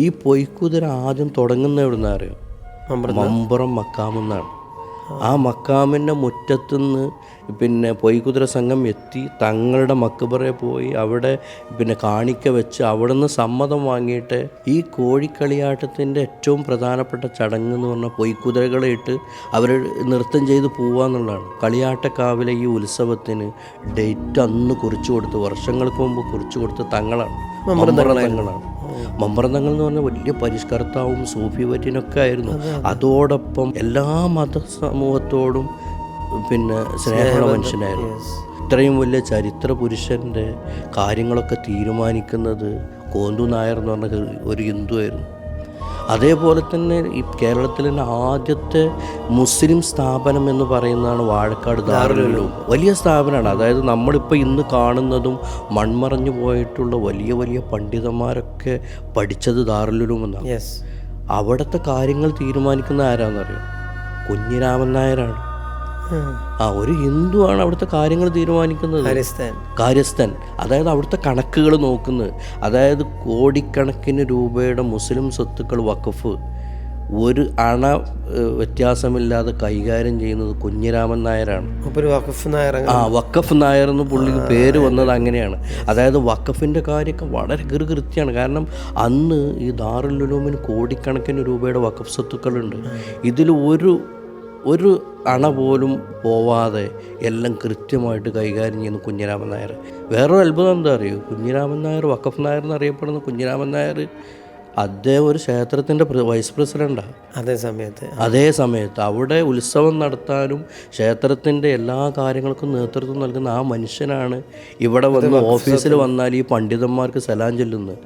ഈ പൊയ്ക്കുതിര ആദ്യം തുടങ്ങുന്ന എവിടുന്നാ അറിയോ? മമ്പുറം മക്കാമെന്നാണ്. ആ മക്കാമിൻ്റെ മുറ്റത്തുനിന്ന് പിന്നെ പൊയ്ക്കുതിര സംഘം എത്തി തങ്ങളുടെ മക്ബറയിൽ പോയി അവിടെ പിന്നെ കാണിക്ക വെച്ച് അവിടെ നിന്ന് സമ്മതം വാങ്ങിയിട്ട് ഈ കോഴിക്കളിയാട്ടത്തിൻ്റെ ഏറ്റവും പ്രധാനപ്പെട്ട ചടങ്ങ് എന്ന് പറഞ്ഞാൽ പൊയ്ക്കുതിരകളെ ഇട്ട് അവർ നൃത്തം ചെയ്ത് പോവുക എന്നുള്ളതാണ്. കളിയാട്ടക്കാവിലെ ഈ ഉത്സവത്തിന് ഡേറ്റ് അന്ന് കുറിച്ചു കൊടുത്ത് വർഷങ്ങൾക്ക് മുമ്പ് കുറിച്ചു കൊടുത്ത് തങ്ങളാണ്, തങ്ങളാണ്. മമ്പറന്തങ്ങൾ എന്ന് പറഞ്ഞാൽ വലിയ പരിഷ്കർത്താവും സൂഫി വര്യനൊക്കെ ആയിരുന്നു. അതോടൊപ്പം എല്ലാ മതസമൂഹത്തോടും പിന്നെ സ്നേഹമുള്ള മനുഷ്യനായിരുന്നു. ഇത്രയും വലിയ ചരിത്ര പുരുഷൻ്റെ കാര്യങ്ങളൊക്കെ തീരുമാനിക്കുന്നത് കോന്തു നായർ എന്ന് പറഞ്ഞ ഒരു ഹിന്ദുവായിരുന്നു. അതേപോലെ തന്നെ ഈ കേരളത്തിൽ തന്നെ ആദ്യത്തെ മുസ്ലിം സ്ഥാപനം എന്ന് പറയുന്നതാണ് വാഴക്കാട് ദാറുൽ ഉലൂം. വലിയ സ്ഥാപനമാണ്. അതായത് നമ്മളിപ്പോൾ ഇന്ന് കാണുന്നതും മൺമറഞ്ഞു പോയിട്ടുള്ള വലിയ വലിയ പണ്ഡിതന്മാരൊക്കെ പഠിച്ചത് ദാറുൽ ഉലൂം എന്നാണ്. അവിടുത്തെ കാര്യങ്ങൾ തീരുമാനിക്കുന്ന ആരാന്നറിയോ? കുഞ്ഞിരാമൻ നായരാണ്. ഒരു ഹിന്ദുവാണ് അവിടുത്തെ കാര്യങ്ങൾ തീരുമാനിക്കുന്നത്. കാര്യസ്ഥൻ, അതായത് അവിടുത്തെ കണക്കുകൾ നോക്കുന്നത്. അതായത് കോടിക്കണക്കിന് രൂപയുടെ മുസ്ലിം സ്വത്തുക്കൾ വഖഫ് ഒരു അണ വ്യത്യാസമില്ലാതെ കൈകാര്യം ചെയ്യുന്നത് കുഞ്ഞിരാമൻ നായരാണ്. വഖഫ് നായർ എന്ന് പുള്ളിക്ക് പേര് വന്നത് അങ്ങനെയാണ്. അതായത് വഖഫിൻ്റെ കാര്യമൊക്കെ വളരെ കൃത്യമാണ്. കാരണം അന്ന് ഈ ദാറുൽ ഉലൂമിന് കോടിക്കണക്കിന് രൂപയുടെ വഖഫ് സ്വത്തുക്കളുണ്ട്. ഇതിൽ ഒരു അണ പോലും പോവാതെ എല്ലാം കൃത്യമായിട്ട് കൈകാര്യം ചെയ്യുന്ന കുഞ്ഞിരാമൻ നായർ. വേറൊരു അത്ഭുതം എന്താ അറിയോ? കുഞ്ഞിരാമൻ നായർ വഖഫ് നായർ എന്നറിയപ്പെടുന്ന കുഞ്ഞിരാമൻ നായർ അദ്ദേഹം ഒരു ക്ഷേത്രത്തിൻ്റെ വൈസ് പ്രസിഡൻ്റാണ്. അതേ സമയത്ത് അവിടെ ഉത്സവം നടത്താനും ക്ഷേത്രത്തിൻ്റെ എല്ലാ കാര്യങ്ങൾക്കും നേതൃത്വം നൽകുന്ന ആ മനുഷ്യനാണ് ഇവിടെ വന്ന് ഓഫീസിൽ വന്നാൽ ഈ പണ്ഡിതന്മാർക്ക് സലാം ചൊല്ലുന്നത്.